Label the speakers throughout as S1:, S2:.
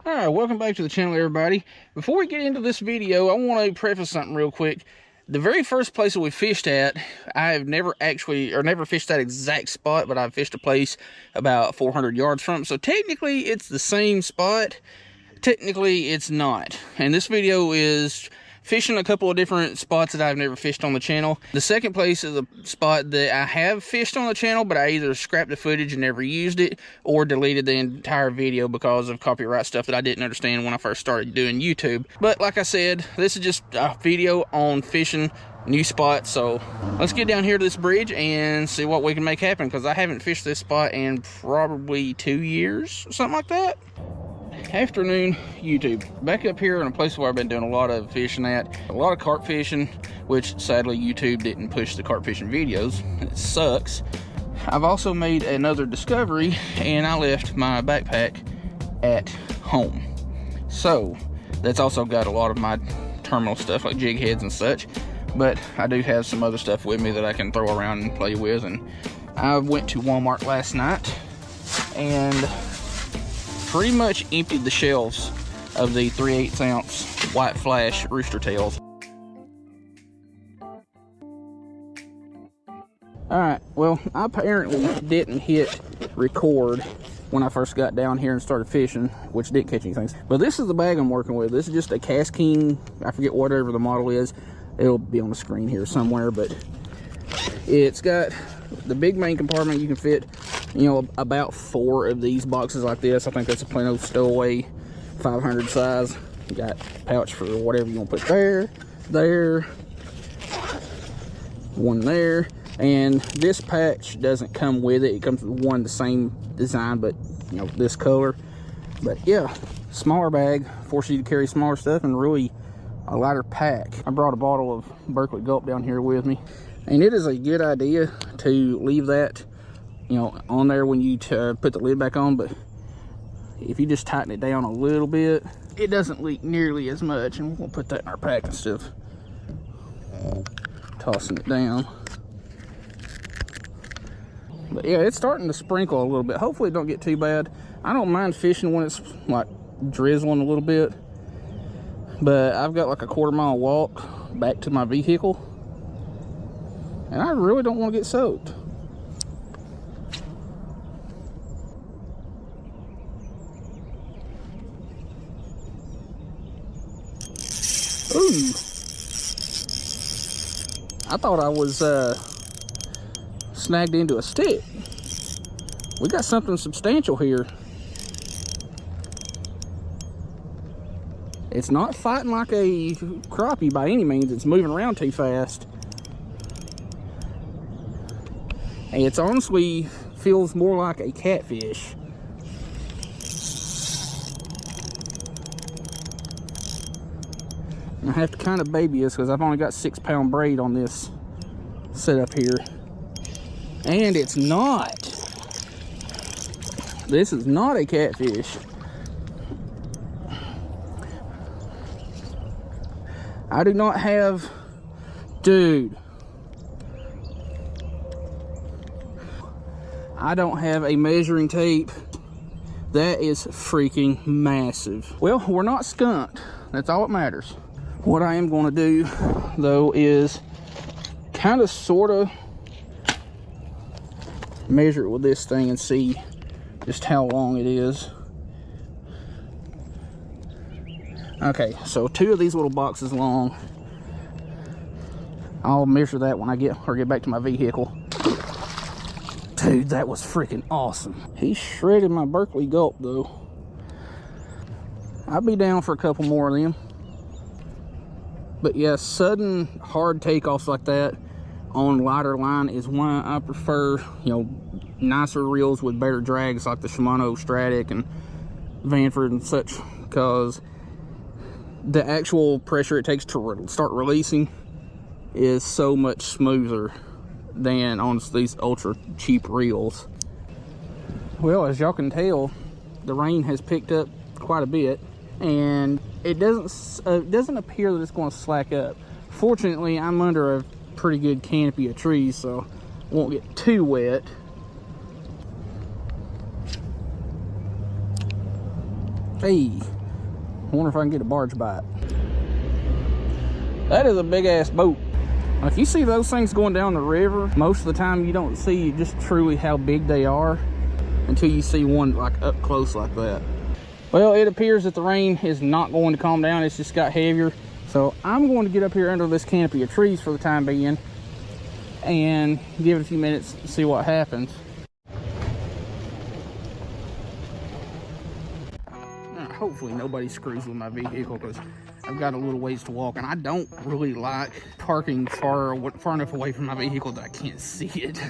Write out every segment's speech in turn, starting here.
S1: Alright, welcome back to the channel, everybody. Before we get into this video, I want to preface something real quick. The very first place that we fished at, I have never fished that exact spot, but I've fished a place about 400 yards from it. So technically, it's the same spot. Technically, it's not. And this video is fishing a couple of different spots that I've never fished on the channel. The second place is a spot that I have fished on the channel, but I either scrapped the footage and never used it, or deleted the entire video because of copyright stuff that I didn't understand when I first started doing YouTube. But like I said, this is just a video on fishing new spots. So let's get down here to this bridge and see what we can make happen, because I haven't fished this spot in probably 2 years or something like that. Afternoon YouTube, back up here in a place where I've been doing a lot of fishing at, a lot of carp fishing, which sadly YouTube didn't push the carp fishing videos. It sucks. I've also made another discovery, and I left my backpack at home. So that's also got a lot of my terminal stuff like jig heads and such, but I do have some other stuff with me that I can throw around and play with. And I went to Walmart last night and pretty much emptied the shelves of the 3/8 ounce white flash rooster tails. Alright, well, I apparently didn't hit record when I first got down here and started fishing, which didn't catch anything. But this is the bag I'm working with. This is just a Cast King, I forget whatever the model is. It'll be on the screen here somewhere, but it's got the big main compartment. You can fit, you know, about 4 of these boxes like this. I think that's a Plano Stowaway 500 size. You got a pouch for whatever you want to put there, one there. And this patch doesn't come with it. It comes with one the same design, but you know, this color. But yeah, smaller bag, forces you to carry smaller stuff and really a lighter pack. I brought a bottle of Berkeley Gulp down here with me, and it is a good idea to leave that, you know, on there when you put the lid back on. But if you just tighten it down a little bit, it doesn't leak nearly as much. And we'll put that in our pack instead of tossing it down. But yeah, it's starting to sprinkle a little bit. Hopefully it don't get too bad. I don't mind fishing when it's like drizzling a little bit, but I've got like a 1/4 mile walk back to my vehicle, and I really don't want to get soaked. Ooh, I thought I was snagged into a stick. We got something substantial here. It's not fighting like a crappie by any means. It's moving around too fast. And it's honestly feels more like a catfish. I have to kind of baby this because I've only got 6-pound braid on this setup here. And it's not. This is not a catfish. I do not have, dude, I don't have a measuring tape. That is freaking massive. Well, we're not skunked. That's all that matters. What I am going to do, though, is kind of sort of measure it with this thing and see just how long it is. Okay, so 2 of these little boxes long. I'll measure that when I get back to my vehicle. Dude, that was freaking awesome. He shredded my Berkeley Gulp though. I'll be down for a couple more of them. But yeah, sudden hard takeoffs like that on lighter line is why I prefer, you know, nicer reels with better drags like the Shimano Stratic and Vanford and such, because the actual pressure it takes to start releasing is so much smoother than on these ultra cheap reels. Well, as y'all can tell, the rain has picked up quite a bit, and it doesn't appear that it's going to slack up. Fortunately, I'm under a pretty good canopy of trees, so I won't get too wet. Hey, I wonder if I can get a barge bite. That is a big ass boat. If you see those things going down the river, most of the time you don't see just truly how big they are until you see one like up close like that. Well, it appears that the rain is not going to calm down. It's just got heavier. So I'm going to get up here under this canopy of trees for the time being and give it a few minutes to see what happens. Hopefully nobody screws with my vehicle, because I've got a little ways to walk, and I don't really like parking far enough away from my vehicle that I can't see it,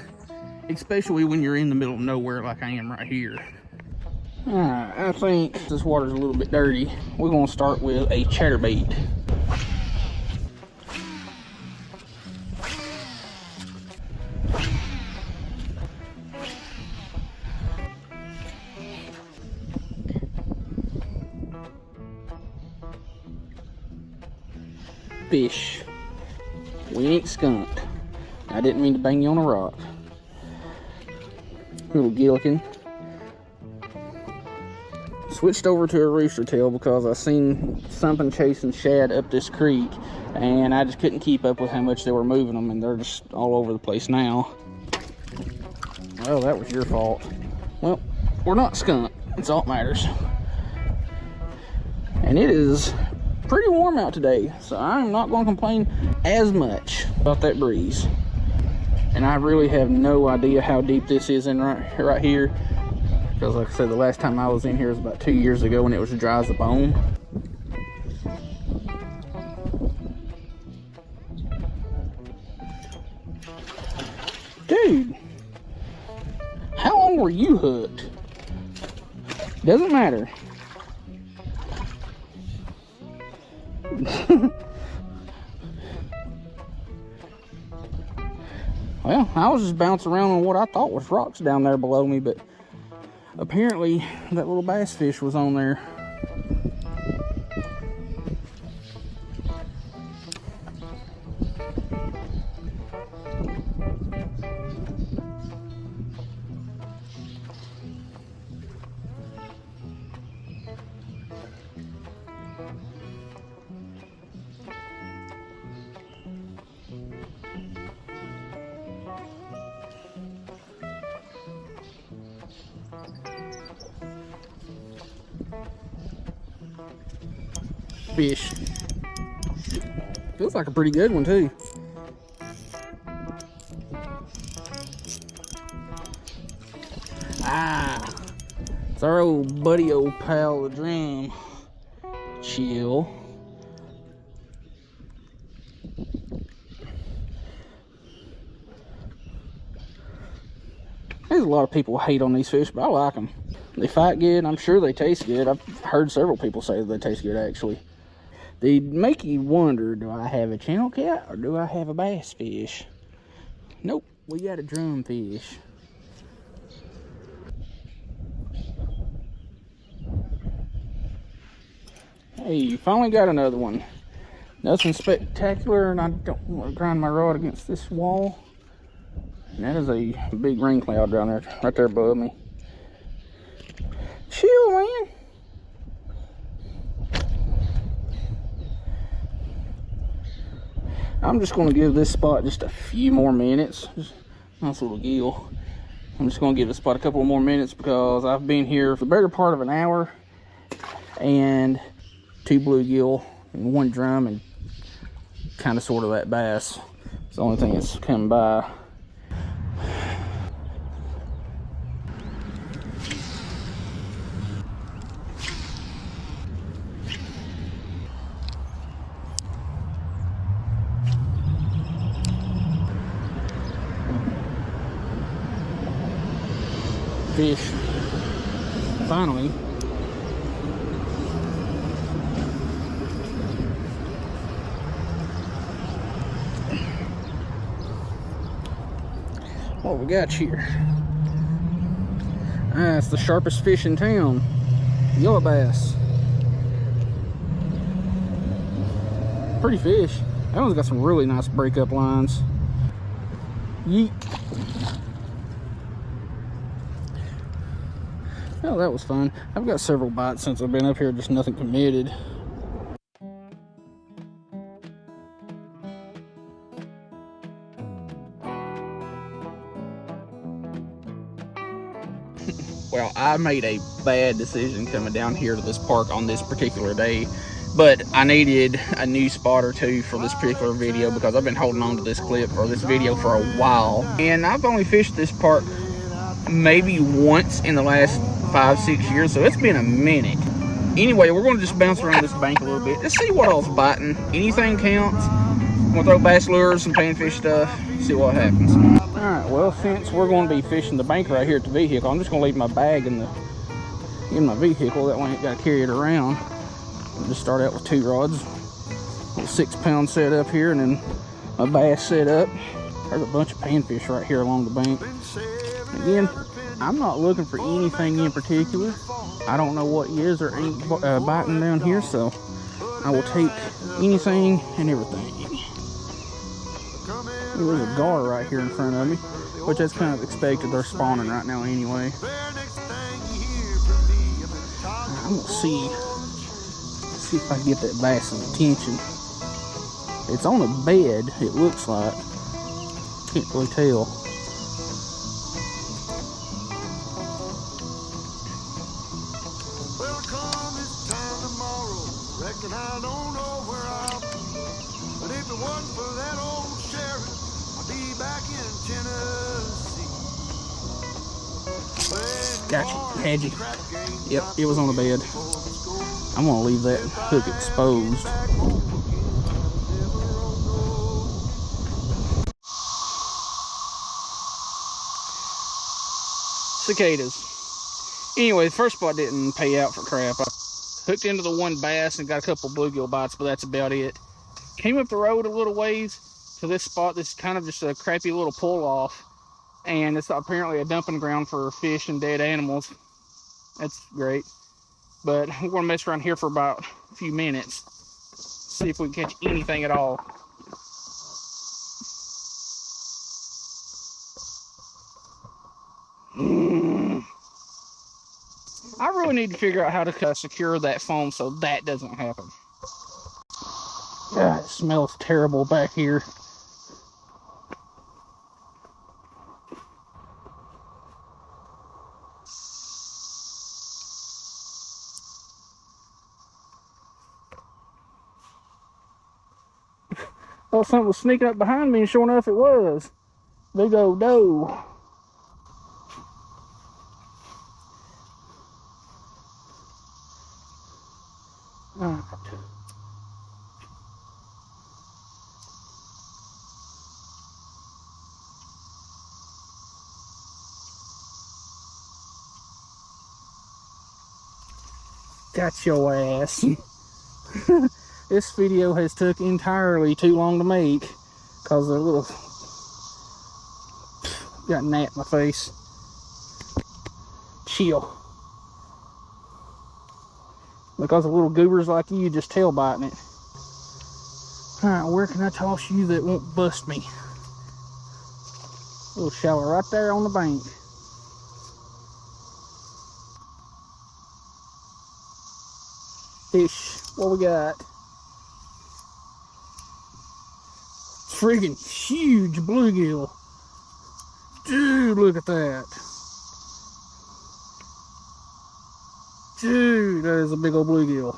S1: especially when you're in the middle of nowhere like I am right here. Alright, I think this water's a little bit dirty. We're going to start with a chatterbait. Fish. We ain't skunked. I didn't mean to bang you on a rock. Little gillikin. Switched over to a rooster tail because I seen something chasing shad up this creek, and I just couldn't keep up with how much they were moving them, and they're just all over the place now. Well, that was your fault. Well, we're not skunked. That's all that matters. And it is pretty warm out today, so I'm not going to complain as much about that breeze. And I really have no idea how deep this is in right here, because like I said, the last time I was in here was about 2 years ago, and it was dry as a bone. Dude, how long were you hooked? Doesn't matter. Well, I was just bouncing around on what I thought was rocks down there below me, but apparently that little bass fish was on there. Fish. Feels like a pretty good one too. Ah, it's our old buddy, old pal, the drum. Chill. There's a lot of people hate on these fish, but I like them. They fight good. I'm sure they taste good. I've heard several people say that they taste good, actually. They make you wonder, do I have a channel cat or do I have a bass fish? Nope, we got a drum fish. Hey, finally got another one. Nothing spectacular, and I don't want to grind my rod against this wall. And that is a big rain cloud down there, right there above me. Chill, man. I'm just going to give this spot just a few more minutes. Nice little gill. I'm just going to give this spot a couple more minutes because I've been here for the better part of an hour, and 2 bluegill and 1 drum and kind of sort of that bass. It's the only thing that's come by. Fish. Finally. What we got here? Ah, it's the sharpest fish in town. Yellow bass. Pretty fish. That one's got some really nice breakup lines. Yeet. Oh, that was fun. I've got several bites since I've been up here, just nothing committed. Well, I made a bad decision coming down here to this park on this particular day, but I needed a new spot or two for this particular video because I've been holding on to this clip or this video for a while. And I've only fished this park maybe once in the last 5-6 years, so it's been a minute. Anyway, we're going to just bounce around this bank a little bit. Let's see what else biting. Anything counts. I'm going to throw bass lures, some panfish stuff, see what happens. Alright, well, since we're going to be fishing the bank right here at the vehicle, I'm just going to leave my bag in my vehicle. That way I ain't got to carry it around. I'll just start out with 2 rods. A 6-pound set up here, and then my bass set up. There's a bunch of panfish right here along the bank. Again, I'm not looking for anything in particular. I don't know what is or ain't biting down here, so I will take anything and everything. There's a gar right here in front of me, which that's kind of expected. They're spawning right now anyway. I'm gonna see if I can get that bass's attention. It's on a bed, it looks like. Can't really tell.
S2: Well, come this time tomorrow, reckon I don't know where I'll be. But if it wasn't for that old sheriff, I'd be back in Tennessee.
S1: Gotcha, had you. Yep, it was on the bed. I'm gonna leave that hook exposed. Cicadas. Anyway, the first spot didn't pay out for crap. I hooked into the one bass and got a couple bluegill bites, but that's about it. Came up the road a little ways to this spot. This is kind of just a crappy little pull off, and it's apparently a dumping ground for fish and dead animals. That's great. But we're gonna mess around here for about a few minutes, see if we can catch anything at all. I really need to figure out how to secure that foam so that doesn't happen. God, it smells terrible back here. Thought something was sneaking up behind me, and sure enough it was. Big old doe. Alright. Got your ass. This video has took entirely too long to make because they're little got gnat in my face. Chill. Because of little goobers like you just tail biting it. Alright, where can I toss you that won't bust me? A little shallow right there on the bank. Fish, what we got? Friggin' huge bluegill. Dude, look at that. Dude, that is a big old bluegill.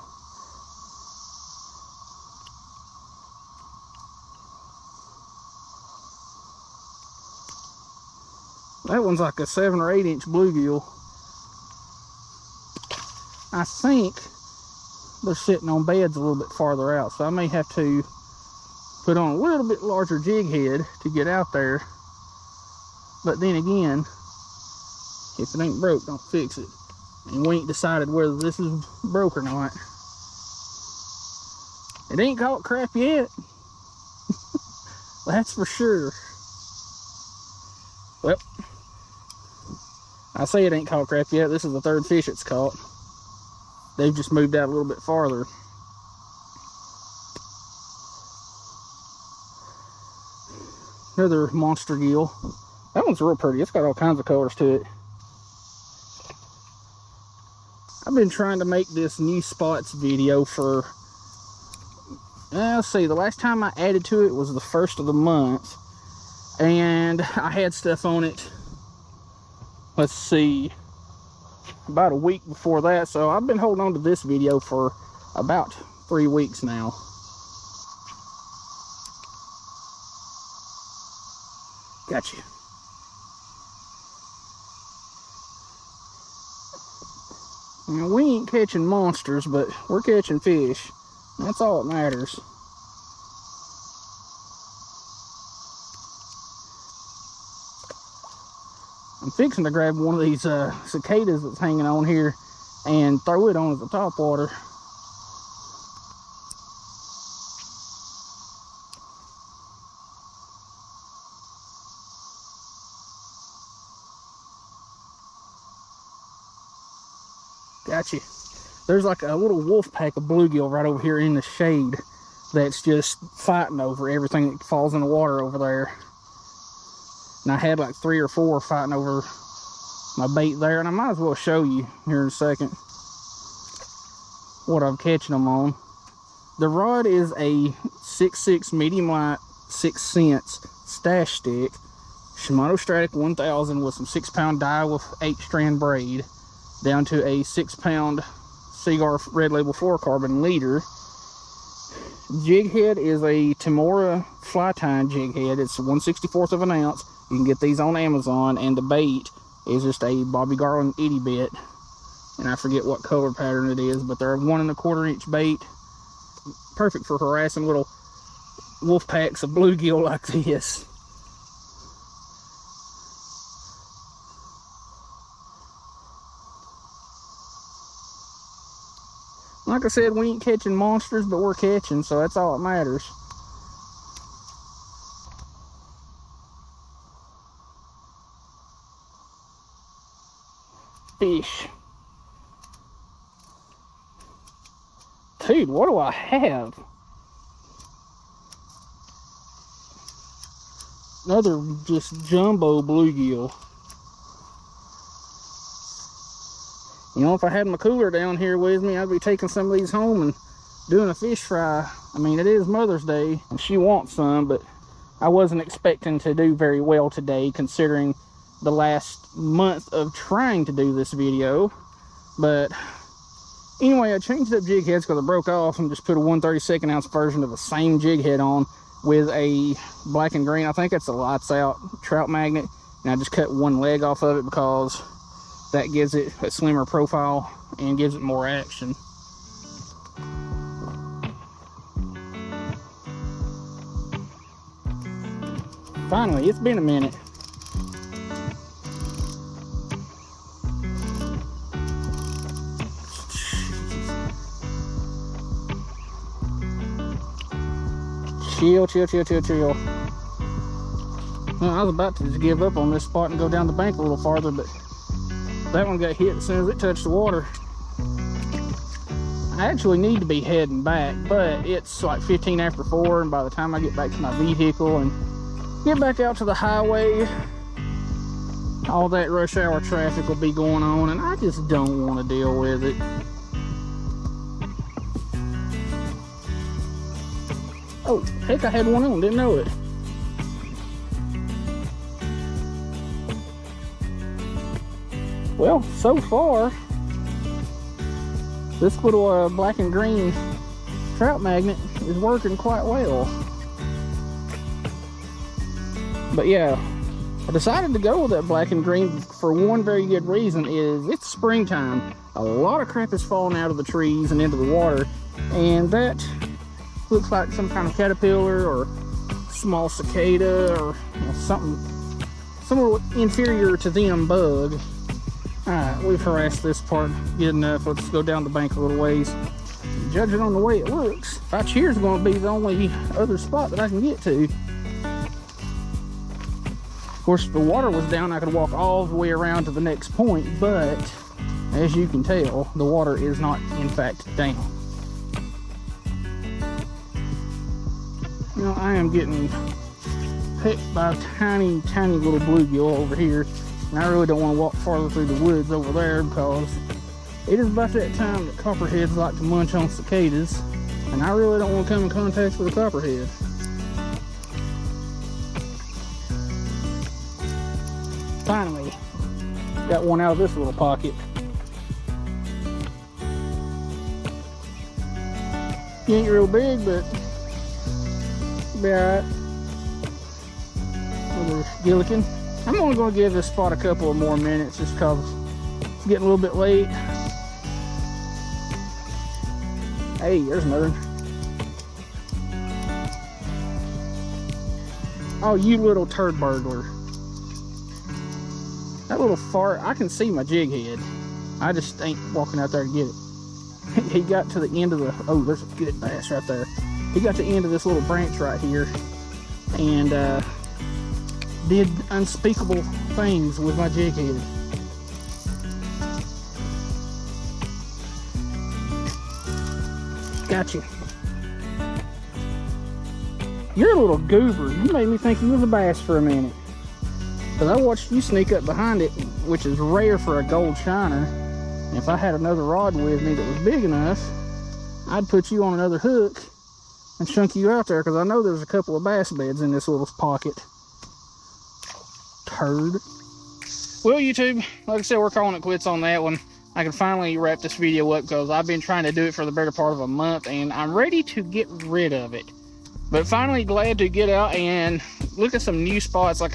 S1: That one's like a 7 or 8 inch bluegill. I think they're sitting on beds a little bit farther out, so I may have to put on a little bit larger jig head to get out there. But then again, if it ain't broke, don't fix it. And we ain't decided whether this is broke or not. It ain't caught crap yet. That's for sure. Well, I say it ain't caught crap yet. This is the 3rd fish it's caught. They've just moved out a little bit farther. Another monster gill. That one's real pretty. It's got all kinds of colors to it. I've been trying to make this new spots video for, let's see, the last time I added to it was the 1st of the month. And I had stuff on it, let's see, about a week before that. So I've been holding on to this video for about 3 weeks now. Gotcha. Now, we ain't catching monsters, but we're catching fish. That's all that matters. I'm fixing to grab one of these cicadas that's hanging on here and throw it on at the top water. Gotcha. There's like a little wolf pack of bluegill right over here in the shade that's just fighting over everything that falls in the water over there. And I had like 3 or 4 fighting over my bait there, and I might as well show you here in a second what I'm catching them on. The rod is a 6.6 medium light 6 cents stash stick, Shimano Stratic 1000 with some 6-pound dye with 8-strand braid, down to a 6-pound Seaguar Red Label fluorocarbon leader. Jig head is a Timora fly tying jig head. It's 1/64 of an ounce. You can get these on Amazon, and the bait is just a Bobby Garland itty bit, and I forget what color pattern it is, but they're a 1 1/4 inch bait, perfect for harassing little wolf packs of bluegill like this. Like I said, we ain't catching monsters, but we're catching, so that's all that matters. Fish. Dude, what do I have? Another just jumbo bluegill. You know, if I had my cooler down here with me, I'd be taking some of these home and doing a fish fry. I mean, it is Mother's Day, and she wants some, but I wasn't expecting to do very well today, considering the last month of trying to do this video. But anyway, I changed up jig heads because I broke off and just put a 1/32 ounce version of the same jig head on with a black and green, I think it's a lights out trout magnet, and I just cut one leg off of it because that gives it a slimmer profile and gives it more action. Finally, it's been a minute. Chill, chill, chill, chill, chill. Well, I was about to just give up on this spot and go down the bank a little farther, but that one got hit as soon as it touched the water. I actually need to be heading back, but it's like 15 after 4, and by the time I get back to my vehicle and get back out to the highway, all that rush hour traffic will be going on, and I just don't want to deal with it. Oh, heck, I had one on, didn't know it. Well, so far, this little black and green trout magnet is working quite well. But yeah, I decided to go with that black and green for one very good reason, is it's springtime. A lot of crap is falling out of the trees and into the water, and that looks like some kind of caterpillar or small cicada or something inferior to them bug. Alright, we've harassed this part good enough. Let's go down the bank a little ways. Judging on the way it looks, right here's going to be the only other spot that I can get to. Of course, if the water was down, I could walk all the way around to the next point, but as you can tell, the water is not, in fact, down. You know, I am getting picked by a tiny, tiny little bluegill over here. And I really don't want to walk farther through the woods over there because It is about that time that copperheads like to munch on cicadas, and I really don't want to come in contact with a copperhead. Finally, got one out of this little pocket. He ain't real big, but he'll be alright. Little gillikin. I'm only going to give this spot a couple of more minutes just because it's getting a little bit late. Hey, there's another one. Oh, you little turd burglar. That little fart, I can see my jig head. I just ain't walking out there to get it. He got to the end of the, oh, there's a good bass right there. He got to the end of this little branch right here and did unspeakable things with my jig head. Gotcha. You're a little goober. You made me think you was a bass for a minute. Because I watched you sneak up behind it, which is rare for a gold shiner. And if I had another rod with me that was big enough, I'd put you on another hook and chunk you out there, because I know there's a couple of bass beds in this little pocket. Turd. Well, YouTube, like I said, we're calling it quits on that one. I can finally wrap this video up because I've been trying to do it for the better part of a month and I'm ready to get rid of it. But finally glad to get out and look at some new spots. Like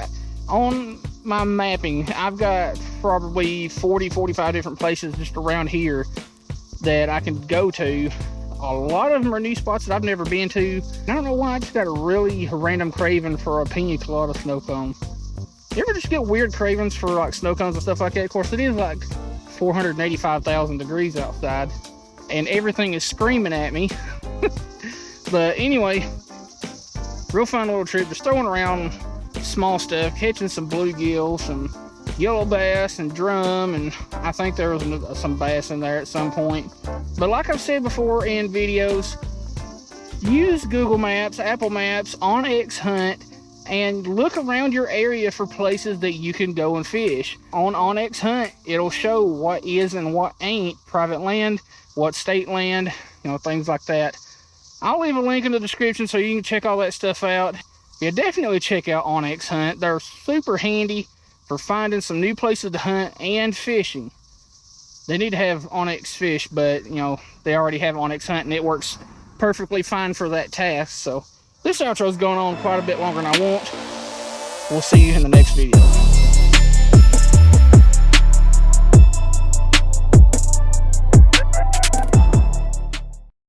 S1: on my mapping, I've got probably 40-45 different places just around here that I can go to. A lot of them are new spots that I've never been to. I don't know why, I just got a really random craving for a pina colada snow cone. You ever just get weird cravings for like snow cones and stuff like that? Of course, it is like 485,000 degrees outside and everything is screaming at me. But anyway, real fun little trip, just throwing around small stuff, catching some bluegill, some yellow bass and drum, and I think there was some bass in there at some point. But like I've said before in videos, use Google Maps, Apple Maps, OnX Hunt, and look around your area for places that you can go and fish. On OnX Hunt, it'll show what is and what ain't private land, what state land, you know, things like that. I'll leave a link in the description so you can check all that stuff out. Yeah, definitely check out OnX Hunt. They're super handy for finding some new places to hunt and fishing. They need to have OnX Fish, but you know, they already have OnX Hunt and it works perfectly fine for that task. So this outro's going on quite a bit longer than I want. We'll see you in the next video.